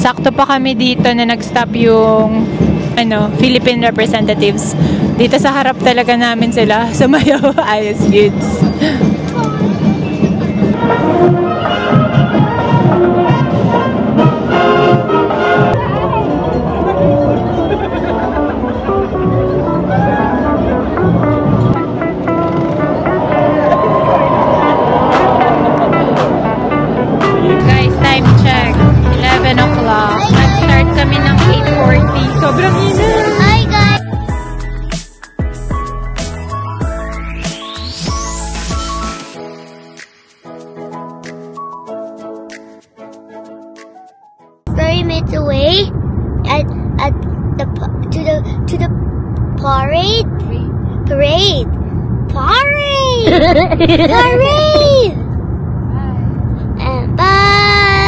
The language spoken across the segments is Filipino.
Sakto pa kami dito na nag-stop yung Philippine representatives. Dito sa harap talaga namin sila. Sumayaw. Ayos, kids. Guys, time check. 11 o'clock. Nag-start kami ng 8:40. Sobrang init. Hi guys! Minutes away at the to the parade. And bye.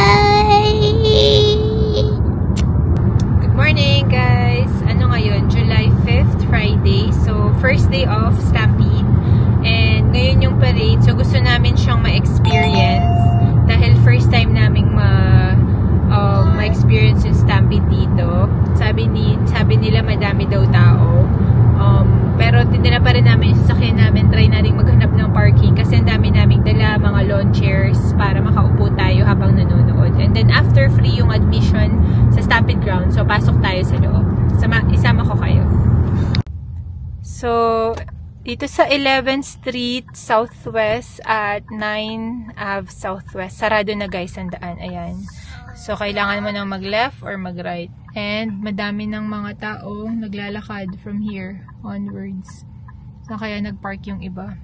Good morning, guys. Ano ngayon? July 5th, Friday. So, first day of Stampede. And ngayon yung parade. So, gusto namin siyang ma-experience. Dahil first time naming ma-experience yung Stampede dito. Sabi nila madami daw tao. Pero tinira pa rin namin yung sasakyan namin. Try na rin maghanap ng parking kasi ang dami naming dala, mga lawn chairs para makaupo tayo habang nanonood. And then after, free yung admission sa Stampede Ground. So, pasok tayo sa loob. Isama ko kayo. So, dito sa 11th Street Southwest at 9 Ave Southwest. Sarado na guys ang daan. Ayan. So, kailangan mo nang mag-left or mag-right. And, madami ng mga taong naglalakad from here onwards. So, kaya nag-park yung iba.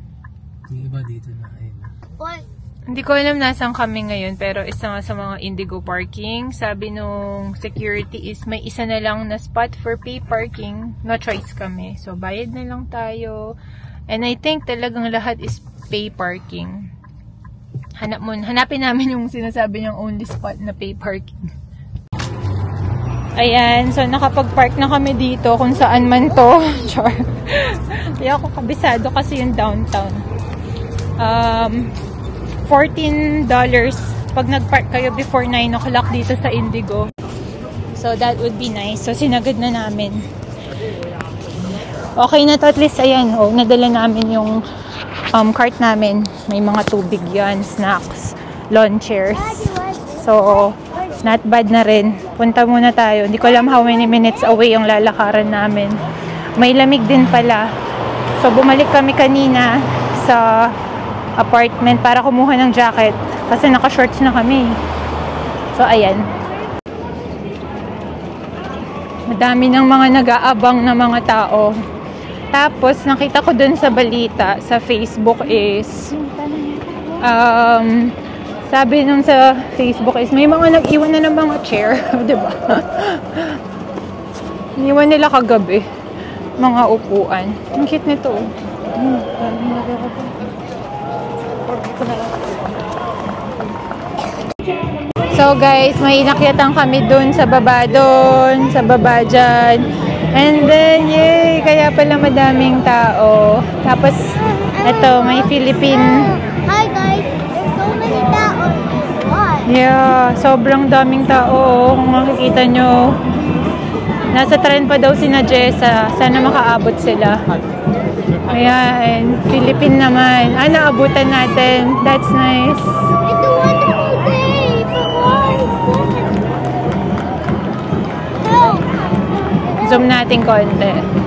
Yung iba dito na. Ayun. What? Hindi ko alam nasaan kami ngayon, pero isa nga sa mga Indigo parking. Sabi nung security is may isa na lang na spot for pay parking. No choice kami. So, bayad na lang tayo. And I think talagang lahat is pay parking. Hanapin namin yung sinasabi niyang only spot na pay parking. Ayan, so nakapag-park na kami dito kung saan man to. Char. Hindi ako kabisado kasi yung downtown. $14 pag nag-park kayo before 9 o'clock dito sa Indigo. So that would be nice. So sinagad na namin. Okay na to at least. Ayan, nadala namin yung cart namin. May mga tubig yan, snacks, lawn chairs. So, not bad na rin. Punta muna tayo. Hindi ko alam how many minutes away yung lalakaran namin. May lamig din pala. So, bumalik kami kanina sa apartment para kumuha ng jacket. Kasi naka-shorts na kami. So, ayan. Madami ng mga nag-aabang na mga tao. Tapos, nakita ko dun sa balita, sa Facebook is, sabi nung sa Facebook is, may mga nag-iwan na ng mga chair. Diba? Iniwan nila kagabi. Mga upuan. Ang cute nito. So guys, may inakyatan kami dun sa baba dun, sa baba dyan. And then, yay! Kaya pala madaming tao. Tapos, eto, may Philippine. Hi guys! There's so many tao. Why? Yeah, sobrang daming tao. Kung makikita nyo, nasa trend pa daw sina Jessa. Sana makaabot sila. Ayan, Philippine naman. Naabutan natin. That's nice. It's a wonderful day for all. Zoom natin konti.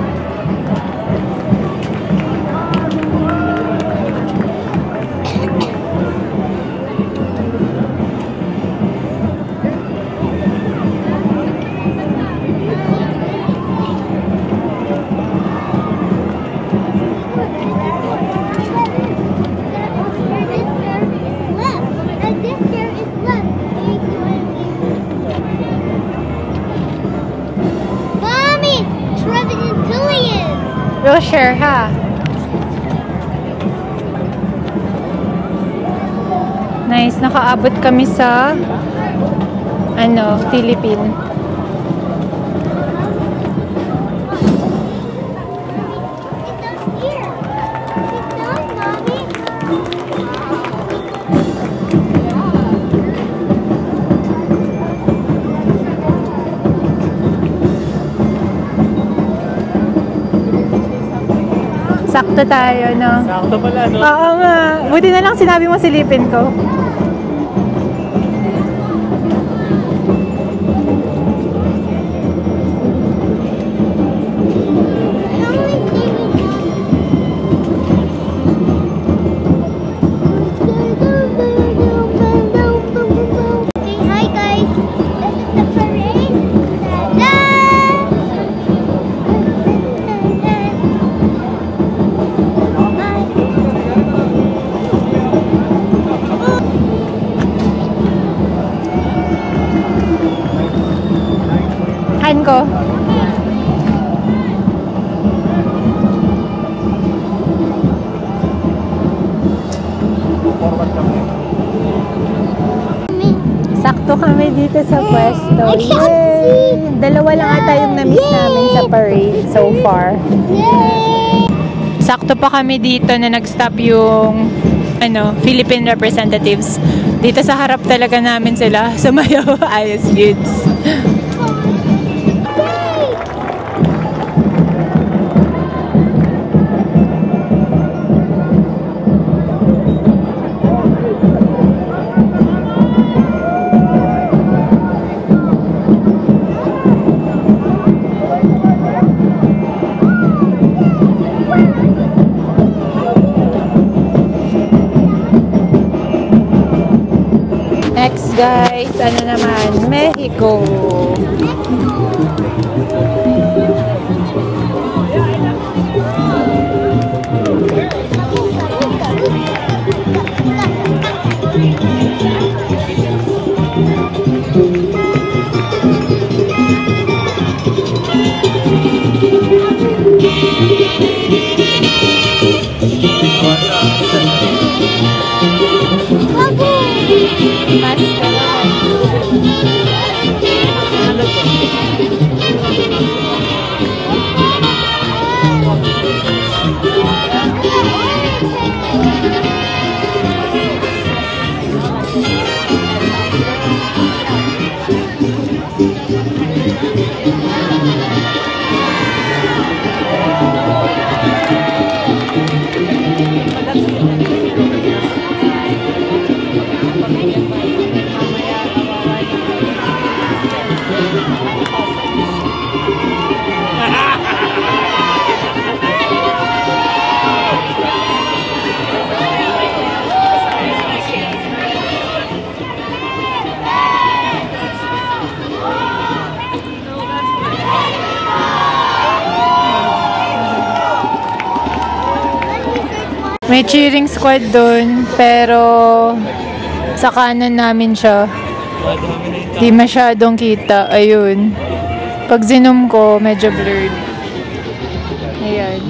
We'll share, ha? Nice. Nakaabot kami sa Philippine. sakto tayo, no? Sakto pala, no? Oo nga. Buti na lang sinabi mo silipin ko. Hi guys, this is the parade. Kain ko. Sakto kami dito sa pwesto. Yay! Dalawa lang ata yung na-miss namin sa parade so far. Sakto pa kami dito na nag-stop yung Philippine representatives. Dito sa harap talaga namin sila. Sumayaw. Ayos, dudes. Next guys, ano naman? Mexico. May cheering squad doon, pero sa kanan namin siya. Di masyadong kita. Ayun. Pag zoom ko, medyo blurred. Ayan.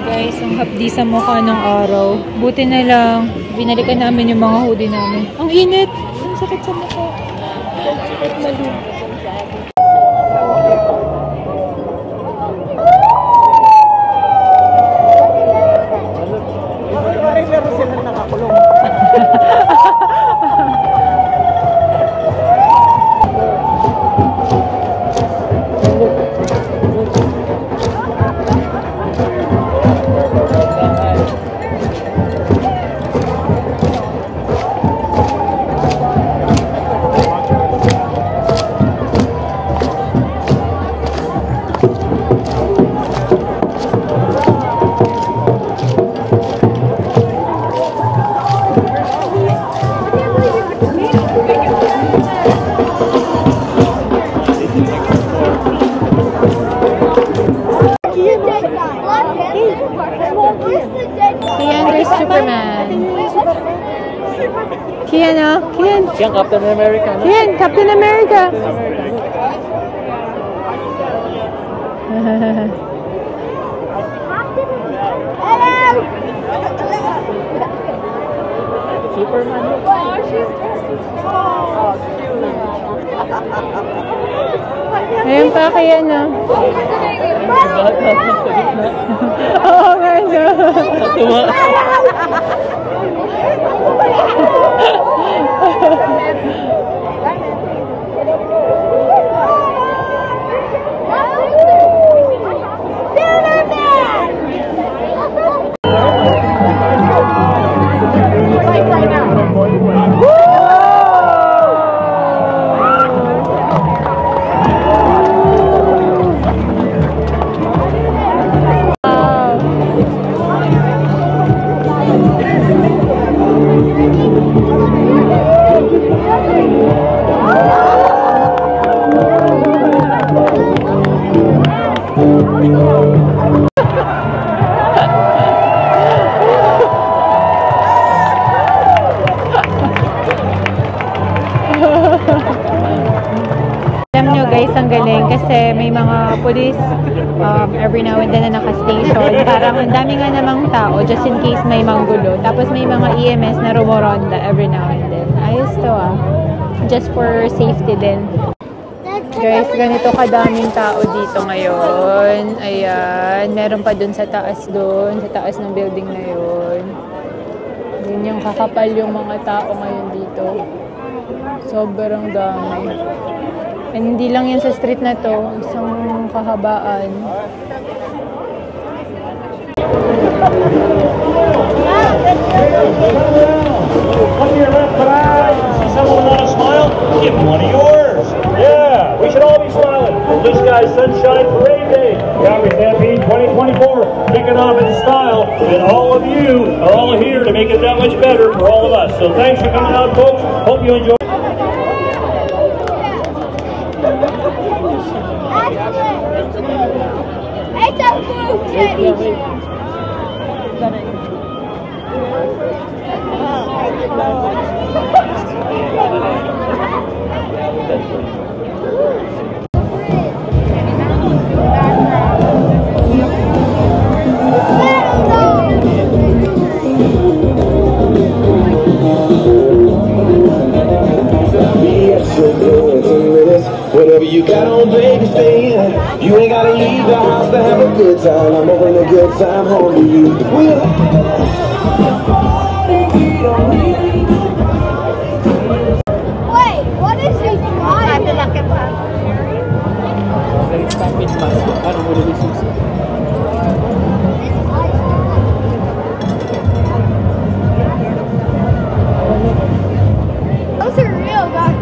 Guys, ang hapdi sa mukha ng araw. Buti na lang, binalikan namin yung mga hoodie namin. Ang init! Ang sakit sa mukha. Sakit malungkot. Kian, oh. Kian. Kian, Captain America. No? Kian, Captain America. Superman. Ayun pa kaya na. Oo nga siya. Tuwa. police every now and then na naka-station. Parang ang dami nga namang tao just in case may manggulo. Tapos may mga EMS na rumoronda every now and then. Ayos to just for safety din. Guys, ganito kadaming tao dito ngayon. Ayan, meron pa dun sa taas ng building na yun. Yun yung kakapal yung mga tao ngayon dito. Sobrang dami. And hindi lang yan sa street na to, isang kahabaan. Come to your left, see someone want to smile? Give them one of yours. Yeah, we should all be smiling. Blue Sky Sunshine Parade Day. Calgary Stampede 2024 kicking off in style. And all of you are all here to make it that much better for all of us. So thanks for coming out, folks. Hope you enjoy. It's a food kitty. Whatever you got on, baby, stay in. You ain't gotta leave the house to have a good time. I'ma bring a good time home to you. Wait, what is he driving? Ano mo nila susi? Those are real guns.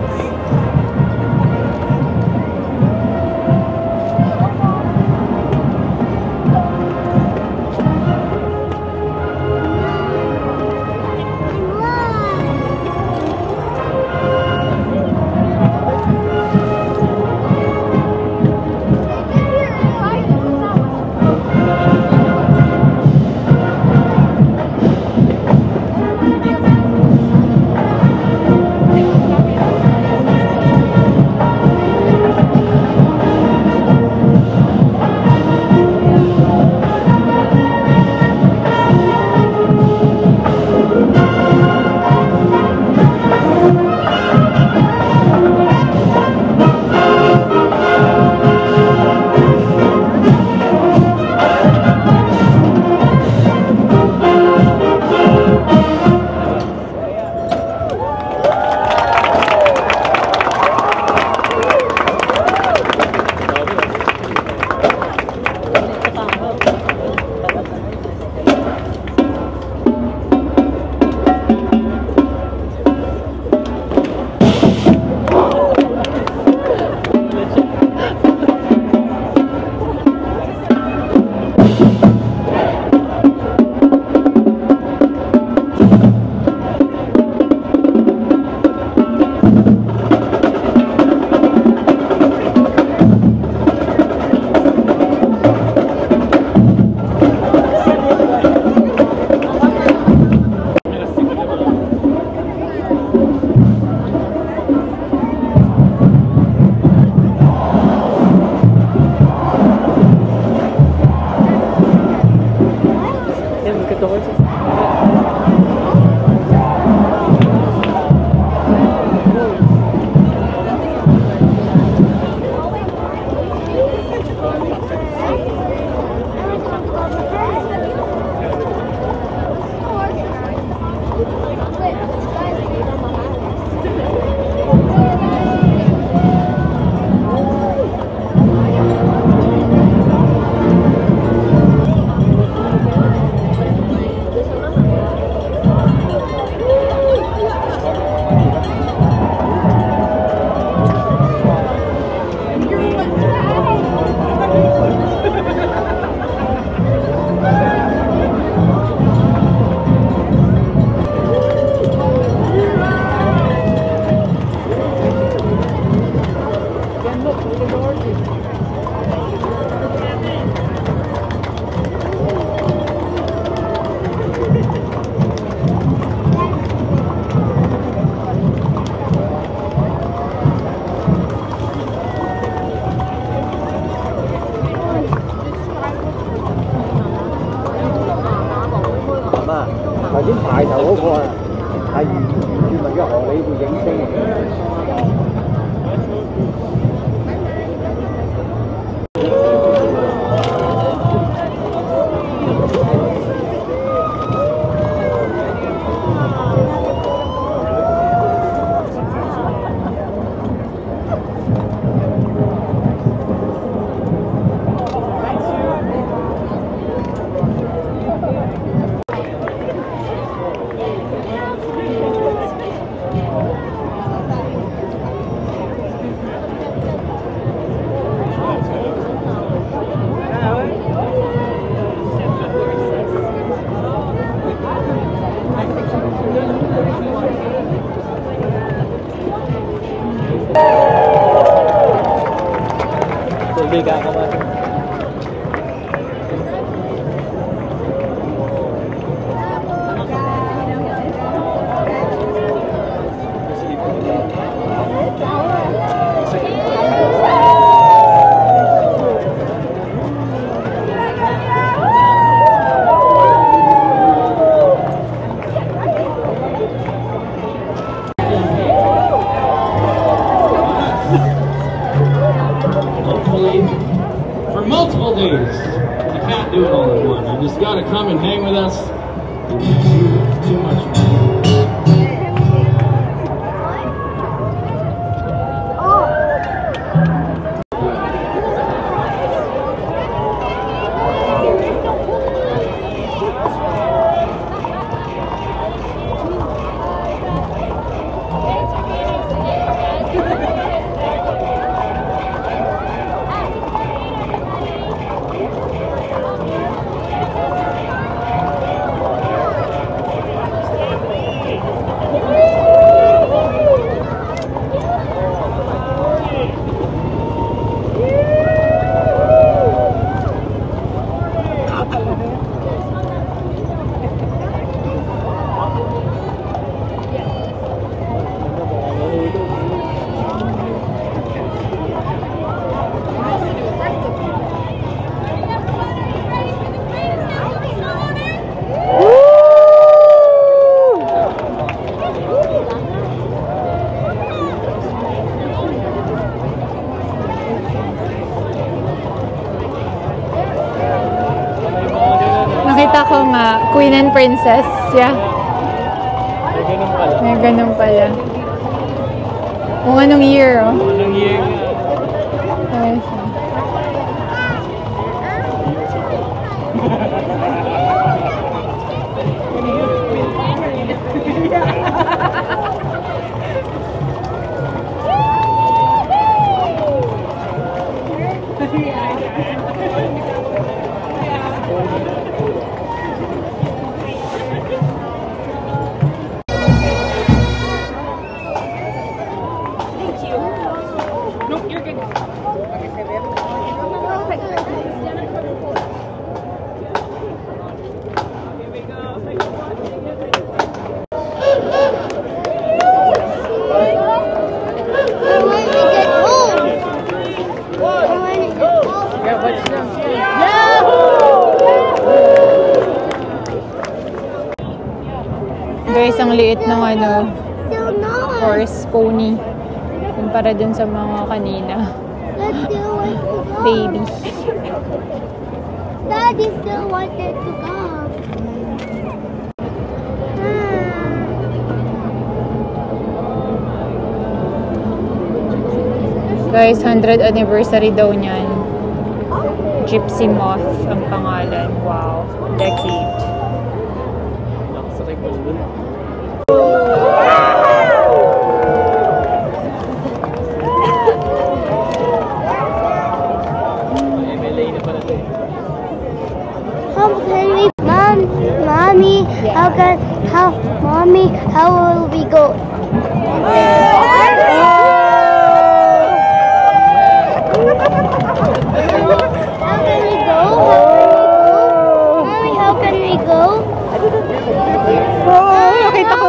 邊排頭嗰個啊，係原來嘅荷里活影星嚟嘅。Kaibigan ka ba? For multiple days. You can't do it all at once. You just gotta come and hang with us. Too much fun. Nakita ko nga, Queen and Princess. Yeah. May ganun pala. May ganun pala. Kung anong year, oh. Anong year nga? Ayos. Guys, ang liit ng ano, horse pony kumpara dun sa mga kanina. Baby. Daddy still wanted to go. Guys, 100th anniversary daw niyan. Gypsy Moth ang pangalan. Wow. Decade. Nakasakay ko dun. MLA na pala ito. How can we, Mommy, how will we go? How can we go? Mommy, how can we go? Nakita ko.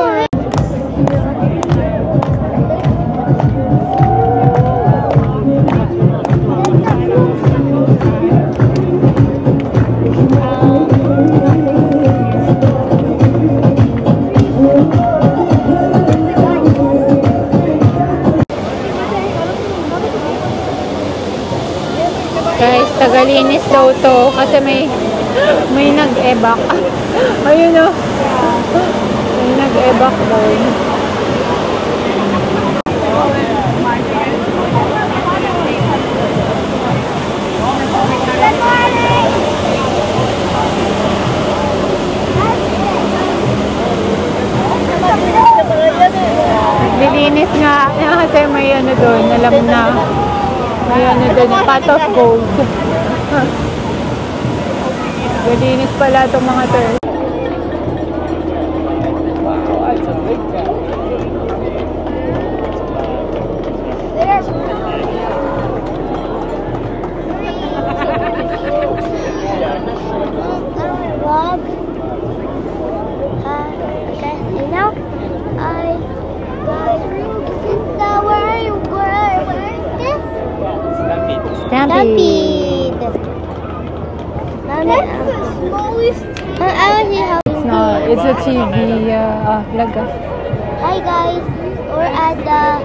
daw to kasi may nag-ebak. Ayun o. May nag-ebak daw. Lilinis nga kasi may ano doon, alam na may ano doon, pot of gold. Lilinis pala itong mga to. Stampede. That's the smallest. It's a TV vlog. Hi guys, we're at the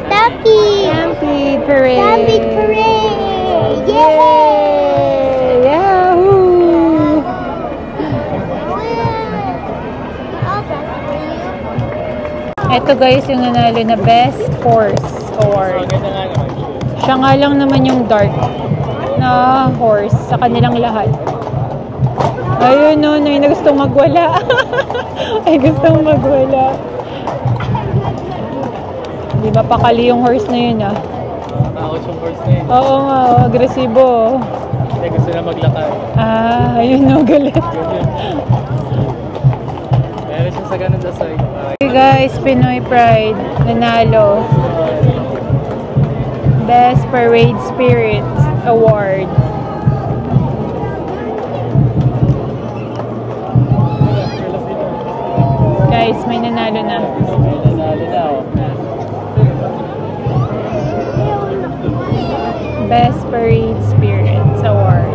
Stampede. Stampede Parade. Stampede Parade. Yay! Yahoo! Ito guys yung nanalo na Best Horse Award. Siya nga lang naman yung dark na horse sa kanilang lahat. Ayun no, may na gustong magwala. Ay gustong magwala. Di ba pakali yung horse na yun ah? Takot yung horse na yun. Oo nga, agresibo. Hindi gusto na maglakad. Ah, ayun no, galit. Meron siya sa ganun sa side. Okay guys, Pinoy Pride, nanalo. Best Parade Spirit Award. Guys, may nanalo na. Best Parade Spirits Award.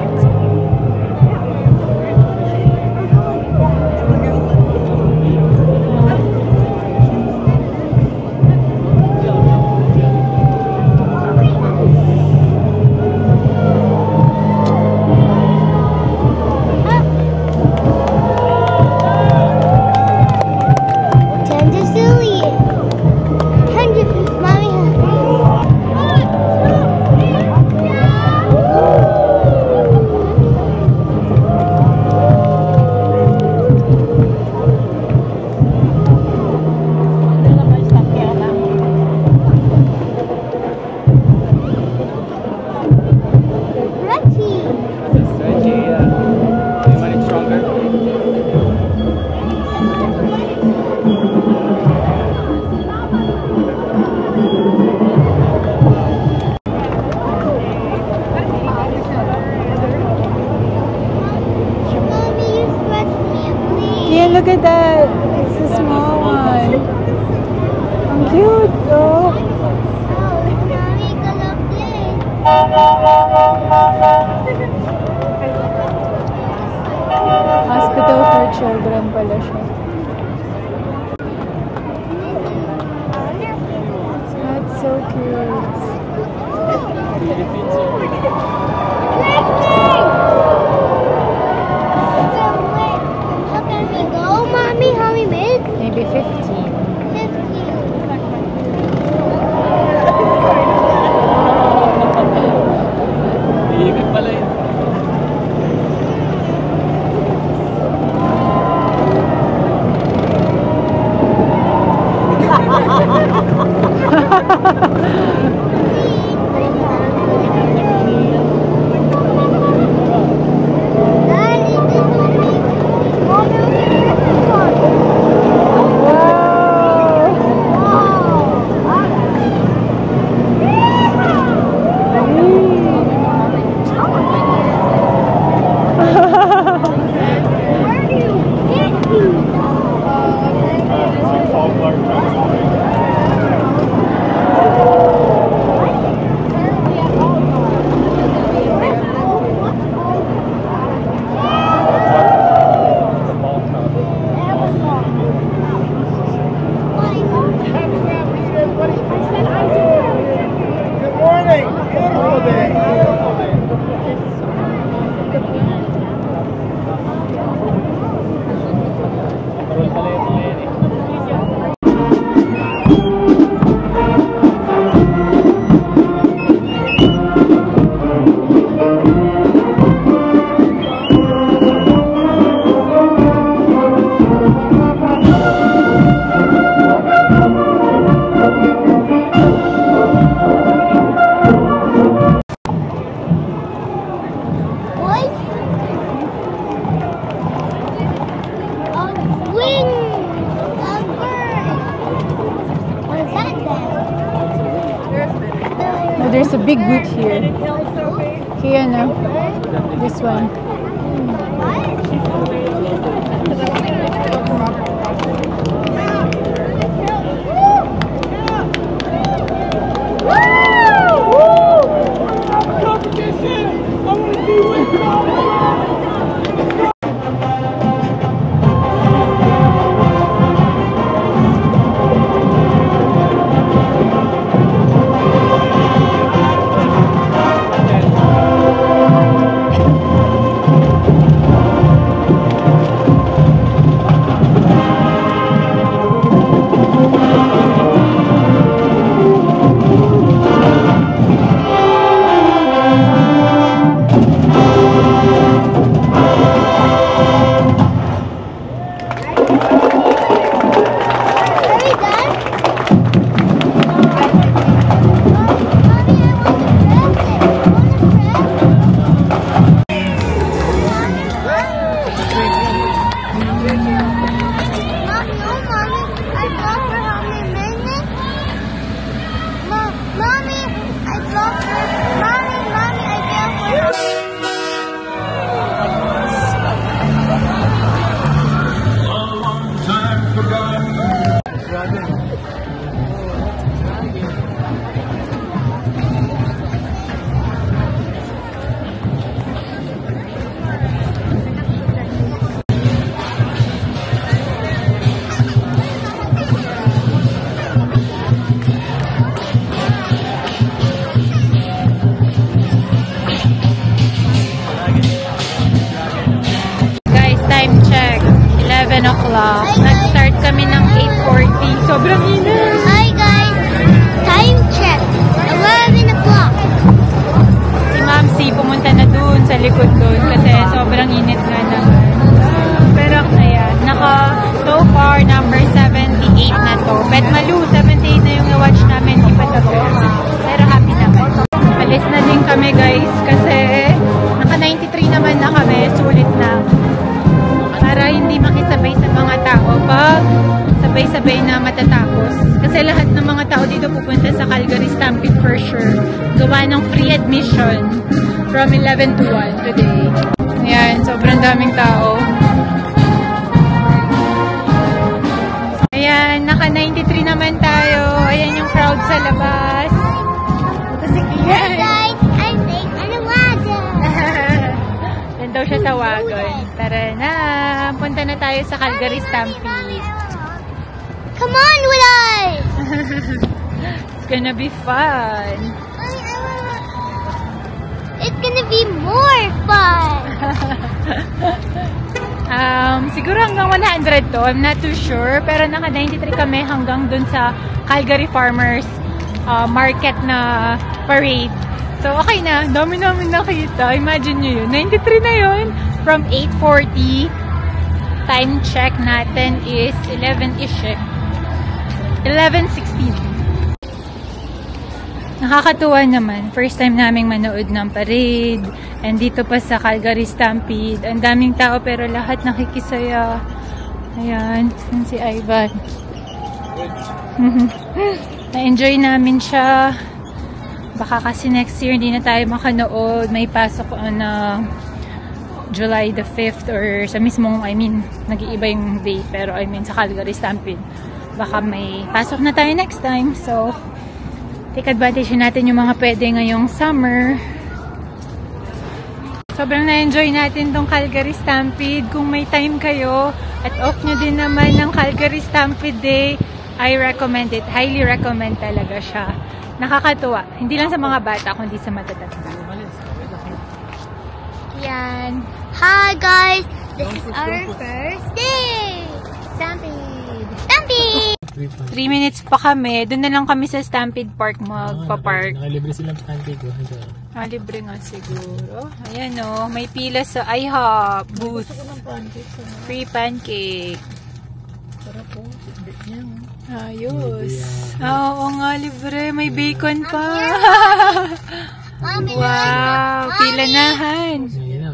Yeah, look at that. It's a small one. Ang cute, oh. Hospital for children pala siya. That's so cute. Maybe 15. Ibig pala yun. there's a big boot here. Here, no? This one. Nag-start kami ng 8:40. Sobrang init. Hi guys! Time check. 11 o'clock. Si Mamsi pumunta na dun sa likod dun kasi sobrang init nga naman. Pero ayan, so far number 78 na to. Bet Malu, 78 na yung na-watch namin. Hindi pa tapos. Pero happy naman. Alis na din kami guys kasi naka 93 naman na kami. Sulit na. Para hindi makisabay sa mga tao pag sabay-sabay na matatapos. Kasi lahat ng mga tao dito pupunta sa Calgary Stampede for sure. Gawa ng free admission from 11 to 1 today. Ayan, sobrang daming tao. Ayan, naka 93 naman tayo. Ayan yung crowd sa labas. Hey guys! I'm staying on the water. Doon daw siya sa wagon. Tara na! Punta na tayo sa Calgary Stampede. Come on, Wilay! It's gonna be fun. It's gonna be more fun. Siguro hanggang 100 to. I'm not too sure. Pero naka 93 kami hanggang dun sa Calgary Farmers Market na parade. So, okay na. Dami namin nakita. Imagine nyo yun. 93 na yun. From 8:40. Time check natin is 11-ish eh. 11:16. Nakakatuwa naman. First time naming manood ng parade. And dito pa sa Calgary Stampede. Ang daming tao pero lahat nakikisaya. Ayan. Yan si Ivan. Na-enjoy namin siya. Baka kasi next year hindi na tayo makanood. May pasok na July the 5th or sa mismong, nag-iiba yung date. Pero sa Calgary Stampede. Baka may pasok na tayo next time. So, take advantage natin yung mga pwede ngayong summer. Sobrang na-enjoy natin tong Calgary Stampede. Kung may time kayo at off nyo din naman ng Calgary Stampede Day, I recommend it. Highly recommend talaga siya. Nakakatuwa. Hindi lang sa mga bata, kundi sa matatanda. Yan. Hi guys! This is our first day! Stampede! Stampede! 3 minutes pa kami. Doon na lang kami sa Stampede Park magpa-park. Nakalibre silang pancake. Libre nga siguro. Ayan o. May pila sa IHOP booth. Free pancake. Sarap po. Ayos. Oo nga, libre. May bacon pa. Mommy! Wow. Pila na, Han.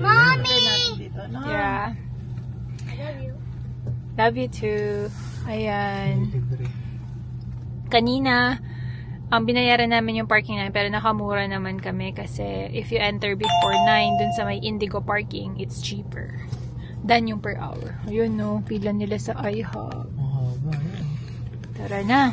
Mommy! Yeah. Love you too. Ayan. Kanina, Binayaran namin yung parking namin pero nakamura naman kami kasi if you enter before 9 dun sa may Indigo parking, it's cheaper than yung per hour. Ayun no, pila nila sa IHOP. Tara na.